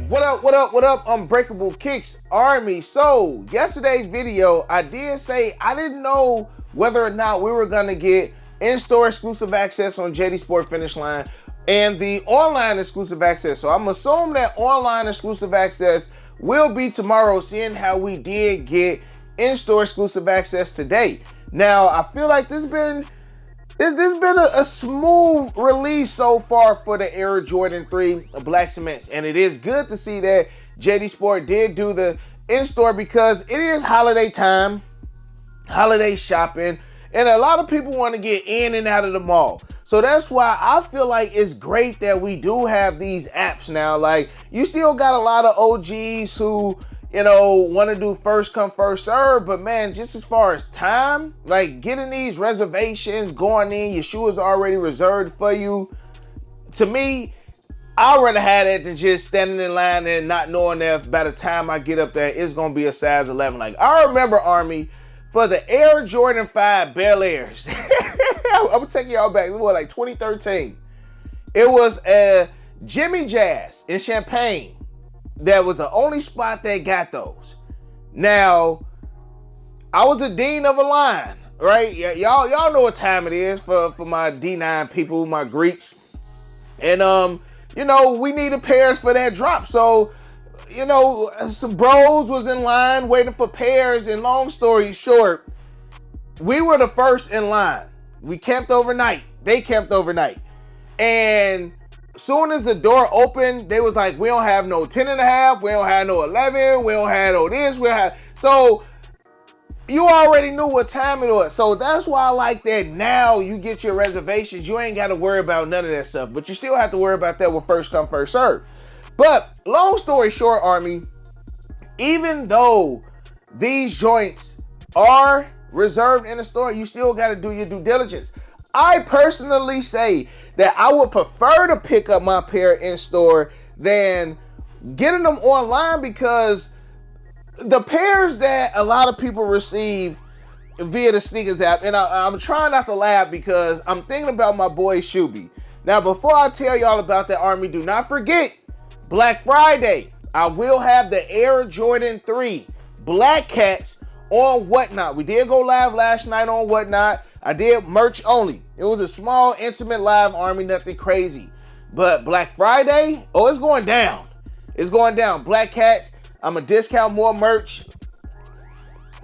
What up, what up, what up, Unbreakable Kicks Army. So, yesterday's video, I did say I didn't know whether or not we were going to get in-store exclusive access on JD Sport Finish Line and the online exclusive access. So, I'm assuming that online exclusive access will be tomorrow, seeing how we did get in-store exclusive access today. Now, I feel like this has been a smooth release so far for the Air Jordan 3 Black Cements. And it is good to see that JD Sport did do the in-store because it is holiday time, holiday shopping, and a lot of people want to get in and out of the mall. So that's why I feel like it's great that we do have these apps now. Like, you still got a lot of OGs who, want to do first come, first serve. But man, just as far as time, like getting these reservations, going in, your shoe is already reserved for you. To me, I'd rather have that than just standing in line and not knowing that by the time I get up there, it's going to be a size 11. Like, I remember, Army, for the Air Jordan 5 Bel Airs, I'm going to take y'all back. It was like 2013. It was a Jimmy Jazz in Champaign. That was the only spot that got those. Now, I was a dean of a line, right? Y'all know what time it is for my D9 people, my Greeks. And, we needed pairs for that drop. So, some bros was in line waiting for pairs. And long story short, we were the first in line. We camped overnight. They camped overnight. And soon as the door opened, they was like, we don't have no 10.5, we don't have no 11, we don't have no this, so you already knew what time it was. So that's why I like that now you get your reservations. You ain't got to worry about none of that stuff, but you still have to worry about that with first come, first serve. But long story short, Army, even though these joints are reserved in the store, you still got to do your due diligence. I personally say that I would prefer to pick up my pair in store than getting them online, because the pairs that a lot of people receive via the sneakers app, and I'm trying not to laugh because I'm thinking about my boy Shuby. Now, before I tell y'all about that, Army, do not forget Black Friday. I will have the Air Jordan 3 Black Cats on Whatnot. We did go live last night on Whatnot. I did merch only. It was a small, intimate live, Army, nothing crazy. But Black Friday, it's going down. It's going down. Black Cats, I'm going to discount more merch.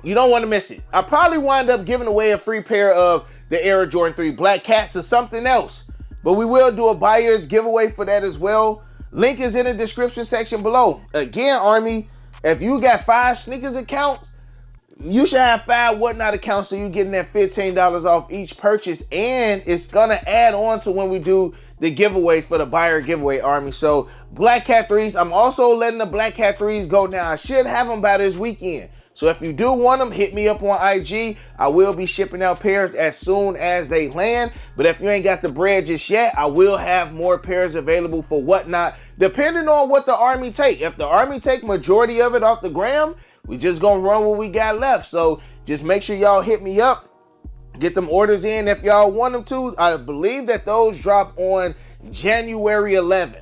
You don't want to miss it. I probably wind up giving away a free pair of the Air Jordan 3 Black Cats or something else. But we will do a buyer's giveaway for that as well. Link is in the description section below. Again, Army, if you got 5 sneakers accounts, you should have 5 Whatnot accounts, so you're getting that $15 off each purchase. And it's going to add on to when we do the giveaways for the buyer giveaway, Army. So Black Cat 3s, I'm also letting the Black Cat 3s go now. I should have them by this weekend. So if you do want them, hit me up on IG. I will be shipping out pairs as soon as they land. But if you ain't got the bread just yet, I will have more pairs available for Whatnot, depending on what the Army take. If the Army take majority of it off the gram, we just gonna run what we got left. So just make sure y'all hit me up. Get them orders in if y'all want them to. I believe that those drop on January 11th.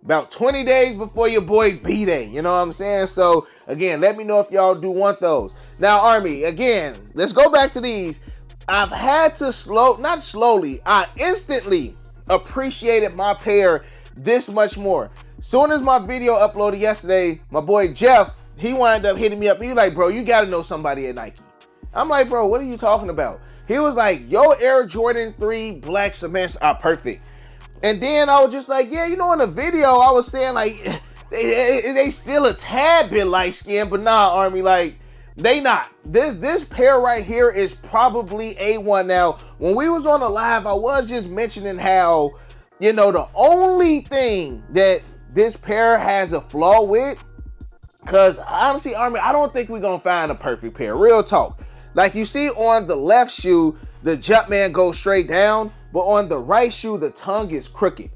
About 20 days before your boy B-Day. You know what I'm saying? So again, let me know if y'all do want those. Now, Army, again, let's go back to these. I've had to I instantly appreciated my pair this much more. Soon as my video uploaded yesterday, my boy Jeff, he wound up hitting me up. He was like, bro, you got to know somebody at Nike. I'm like, bro, what are you talking about? He was like, yo, Air Jordan 3 Black Cements are perfect. And then I was just like, yeah, in the video, I was saying, like, they still a tad bit light-skinned, but nah, Army, like, they not. This pair right here is probably A1. Now, when we was on the live, I was just mentioning how, the only thing that this pair has a flaw with, because honestly, Army, I don't think we're going to find a perfect pair. Real talk. Like you see on the left shoe, the Jumpman goes straight down. But on the right shoe, the tongue is crooked.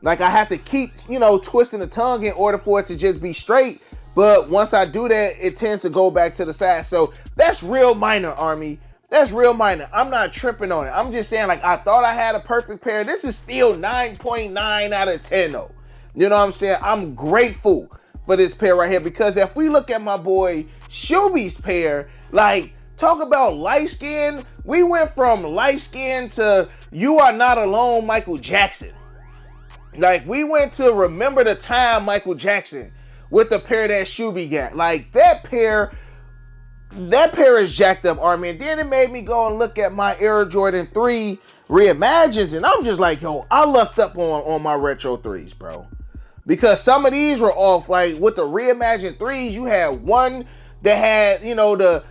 Like I have to keep, twisting the tongue in order for it to just be straight. But once I do that, it tends to go back to the side. So that's real minor, Army. That's real minor. I'm not tripping on it. I'm just saying, like, I thought I had a perfect pair. This is still 9.9 out of 10, though. You know what I'm saying? I'm grateful for this pair right here, because if we look at my boy Shuby's pair, like, talk about light skin. We went from light skin to You Are Not Alone Michael Jackson. Like, we went to Remember the Time Michael Jackson with the pair that Shuby got. Like, that pair is jacked up, Army. And then it made me go and look at my Air Jordan 3 reimagines, and I'm just like, yo, I lucked up on my retro 3s, bro. Because some of these were off. Like, with the reimagined 3s, you had one that had, you know, the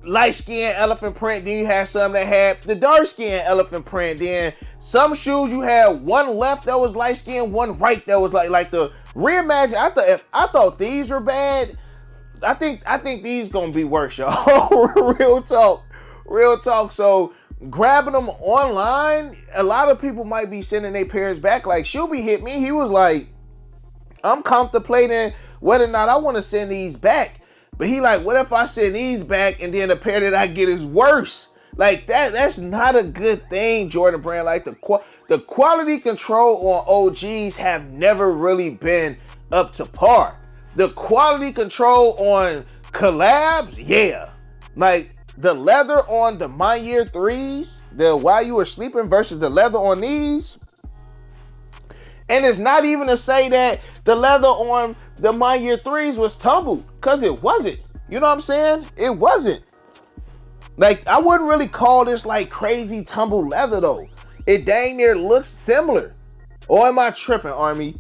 light skin elephant print. Then you had some that had the dark skin elephant print. Then some shoes you had one left that was light skin, one right that was like the reimagined. I thought these were bad. I think these gonna be worse, y'all. Real talk. So grabbing them online, a lot of people might be sending their pairs back. Like, Shuby hit me. He was like, I'm contemplating whether or not I want to send these back. But he like, what if I send these back and then the pair that I get is worse? Like, that's not a good thing, Jordan Brand. Like, the quality control on OGs have never really been up to par. The quality control on collabs, yeah. Like, the leather on the My Year 3s, the While You Were Sleeping versus the leather on these. And it's not even to say that the leather on the My Year 3s was tumbled, because it wasn't. You know what I'm saying? It wasn't. Like, I wouldn't really call this like crazy tumbled leather though. It dang near looks similar. Or am I tripping, Army?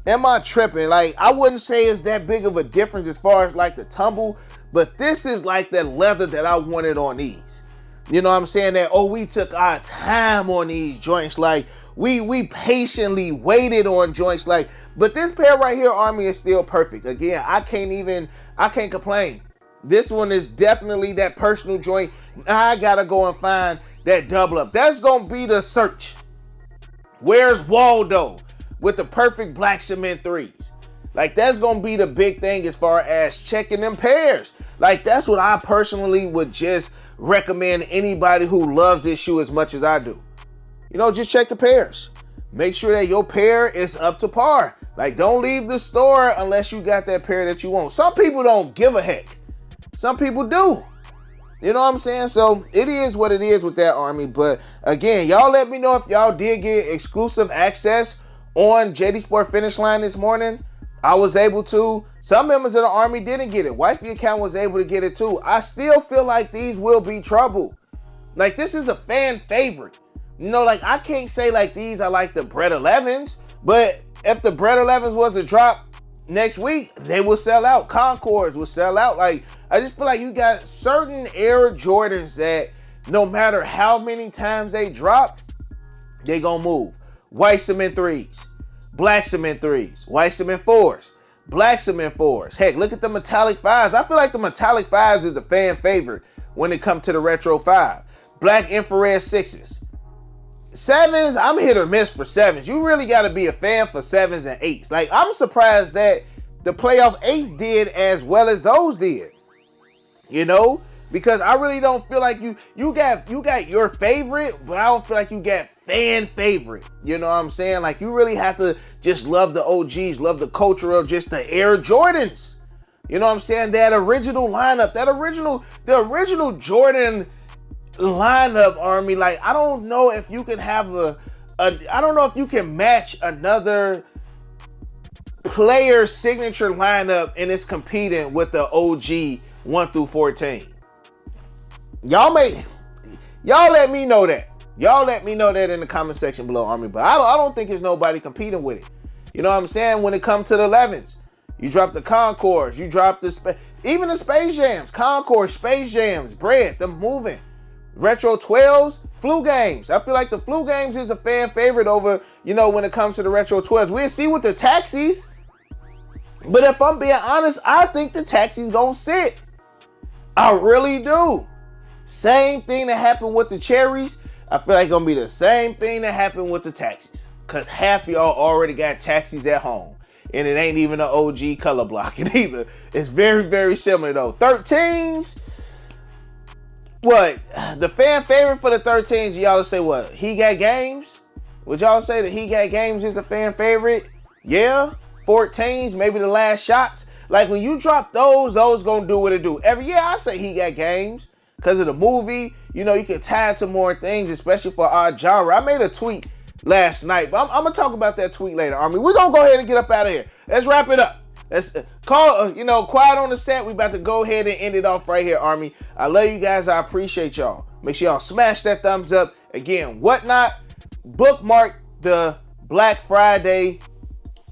Am I tripping? Like, I wouldn't say it's that big of a difference as far as like the tumble, but this is like that leather that I wanted on these. You know what I'm saying? That, oh, we took our time on these joints. Like, we patiently waited on joints. Like, but this pair right here, Army, is still perfect. Again, I can't complain. This one is definitely that personal joint. Now I gotta go and find that double up. That's gonna be the search. Where's Waldo with the perfect black cement 3s? Like, that's gonna be the big thing as far as checking them pairs. Like, that's what I personally would just recommend anybody who loves this shoe as much as I do. You know, just check the pairs. Make sure that your pair is up to par. Like, don't leave the store unless you got that pair that you want. Some people don't give a heck. Some people do. You know what I'm saying? So it is what it is with that, Army. But again, y'all let me know if y'all did get exclusive access on JD Sport Finish Line this morning. I was able to. Some members of the Army didn't get it. Wifey account was able to get it too. I still feel like these will be trouble. Like, this is a fan favorite. You know, like, I can't say like these are like the Bread 11s, but if the Bread 11s was to drop next week, they will sell out. Concords will sell out. Like, I just feel like you got certain Air Jordans that no matter how many times they drop, they gonna move. White cement 3s, black cement 3s, white cement 4s, black cement 4s. Heck, look at the metallic 5s. I feel like the metallic 5s is the fan favorite when it comes to the retro 5. Black infrared 6s. 7s, I'm hit or miss for 7s. You really got to be a fan for 7s and 8s. Like, I'm surprised that the playoff 8s did as well as those did. You know? Because I really don't feel like you got your favorite, but I don't feel like you got fan favorite. You know what I'm saying? Like, you really have to just love the OGs, love the culture of just the Air Jordans. You know what I'm saying? That original lineup, the original Jordan lineup, Army. Like, I don't know if you can have I don't know if you can match another player signature lineup and it's competing with the OG 1 through 14. Y'all let me know that. Y'all let me know that in the comment section below, Army. But I don't think there's nobody competing with it. You know what I'm saying? When it comes to the 11s, you drop the Concords, you drop even the Space Jams, Concord, Space Jams, Bread, them moving. Retro 12s, Flu Games. I feel like the Flu Games is a fan favorite over, you know, when it comes to the Retro 12s. We'll see with the Taxis. But if I'm being honest, I think the Taxis gonna sit. I really do. Same thing that happened with the Cherries. I feel like gonna be the same thing that happened with the Taxis. Because half of y'all already got Taxis at home. And it ain't even an OG color blocking either. It's very, very similar though. 13s. What? The fan favorite for the 13s, y'all say what? He Got Games? Would y'all say that He Got Games is a fan favorite? Yeah? 14s, maybe the last shots. Like when you drop those gonna do what it do. Every year I say he got games because of the movie. You know, you can tie it to more things, especially for our genre. I made a tweet last night, but I'm gonna talk about that tweet later, Army. We're gonna go ahead and get up out of here. Let's wrap it up. Let's call, quiet on the set. We about to go ahead and end it off right here, Army. I love you guys. I appreciate y'all. Make sure y'all smash that thumbs up. Again, Whatnot, bookmark the Black Friday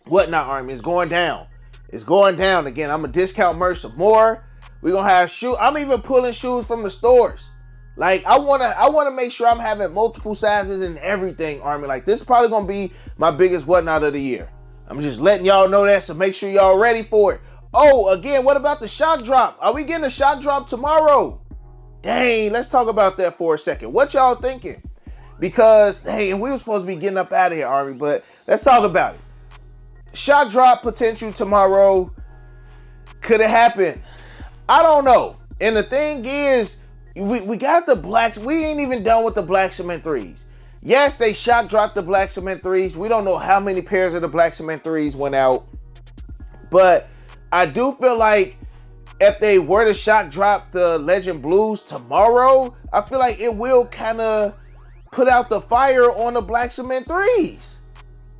Whatnot, Army. It's going down. It's going down. Again, I'm going to discount merch some more. We're going to have shoes. I'm even pulling shoes from the stores. Like, I want to make sure I'm having multiple sizes and everything, Army. Like, this is probably going to be my biggest Whatnot of the year. I'm just letting y'all know that, so make sure y'all ready for it. Oh, again, what about the shock drop? Are we getting a shock drop tomorrow? Dang, let's talk about that for a second. What y'all thinking? Because, hey, we were supposed to be getting up out of here, Army, but let's talk about it. Shock drop potential tomorrow. Could it happen? I don't know. And the thing is, we got the blacks. We ain't even done with the black cement 3s. Yes, they shock dropped the black cement 3s. We don't know how many pairs of the black cement 3s went out. But I do feel like if they were to shock drop the Legend Blues tomorrow, I feel like it will kind of put out the fire on the black cement 3s.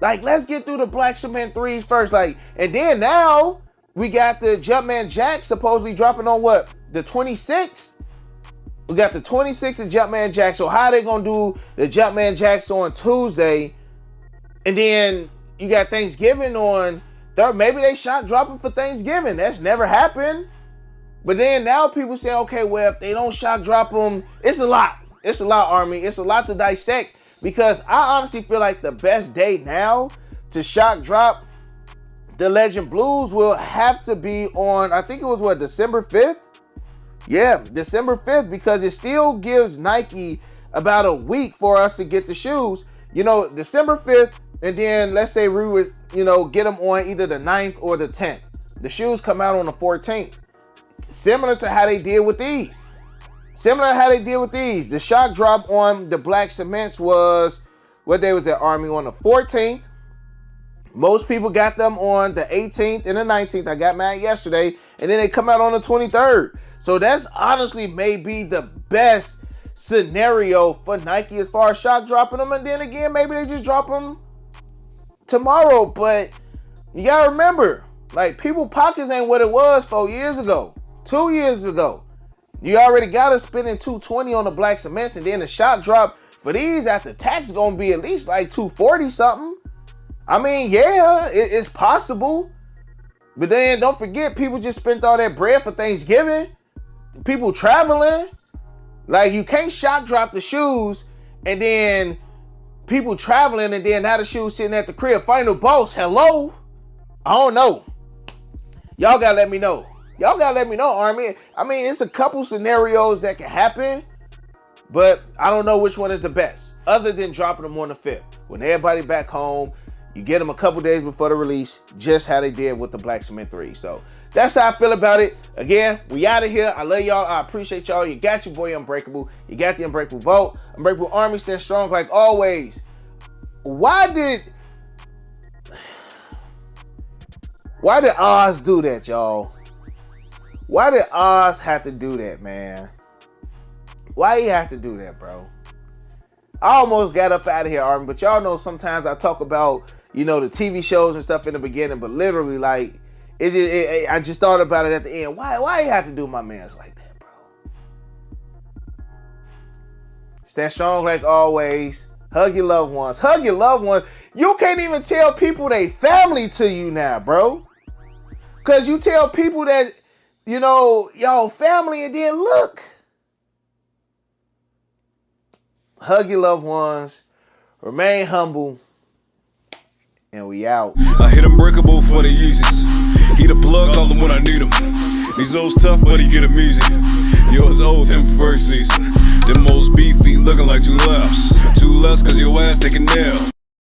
Like, let's get through the black cement 3s first. Like, and then now we got the Jumpman Jacks supposedly dropping on what? The 26th? We got the 26th of Jumpman Jacks. So how they gonna do the Jumpman Jacks on Tuesday? And then you got Thanksgiving on third. Maybe they shot dropping for Thanksgiving. That's never happened. But then now people say, okay, well, if they don't shock drop them, it's a lot. It's a lot, Army. It's a lot to dissect. Because I honestly feel like the best day now to shock drop the Legend Blues will have to be on, I think it was what, December 5th? Yeah, December 5th, because it still gives Nike about a week for us to get the shoes. You know, December 5th, and then let's say we would, get them on either the 9th or the 10th. The shoes come out on the 14th. Similar to how they did with these. The shock drop on the black cements was, what day was that, Army? On the 14th. Most people got them on the 18th and the 19th. I got mine yesterday. And then they come out on the 23rd. So that's honestly maybe the best scenario for Nike as far as shock dropping them. And then again, maybe they just drop them tomorrow. But you got to remember, like, people pockets ain't what it was 4 years ago, 2 years ago. You already got to spending $220 on the black cements. And then the shock drop for these after tax is going to be at least like $240 something. I mean, yeah, it's possible. But then don't forget, people just spent all that bread for Thanksgiving. People traveling. Like, you can't shock drop the shoes and then people traveling and then now the shoes sitting at the crib. Final boss, hello? I don't know. Y'all gotta let me know. Army. I mean, it's a couple scenarios that can happen, but I don't know which one is the best. Other than dropping them on the 5th. When everybody back home, you get them a couple days before the release, just how they did with the Black Cement 3. So that's how I feel about it. Again, we out of here. I love y'all. I appreciate y'all. You got your boy Unbreakable. You got the Unbreakable Vote. Unbreakable Army stand strong like always. Why did Oz do that, y'all? Why did Oz have to do that, man? Why he have to do that, bro? I almost got up out of here, Army, but y'all know sometimes I talk about, the TV shows and stuff in the beginning, but literally, like, I just thought about it at the end. Why you have to do my mans like that, bro? Stand strong like always. Hug your loved ones. You can't even tell people they family to you now, bro. Because you tell people that, y'all family, and then look. Hug your loved ones. Remain humble. And we out. I hit Unbreakable for the Yeezys. He the plug, call him when I need him. These old's tough, but he get him easy. Yours old, him first season. Them most beefy, looking like 2 laps. 2 less, cause your ass taking nail.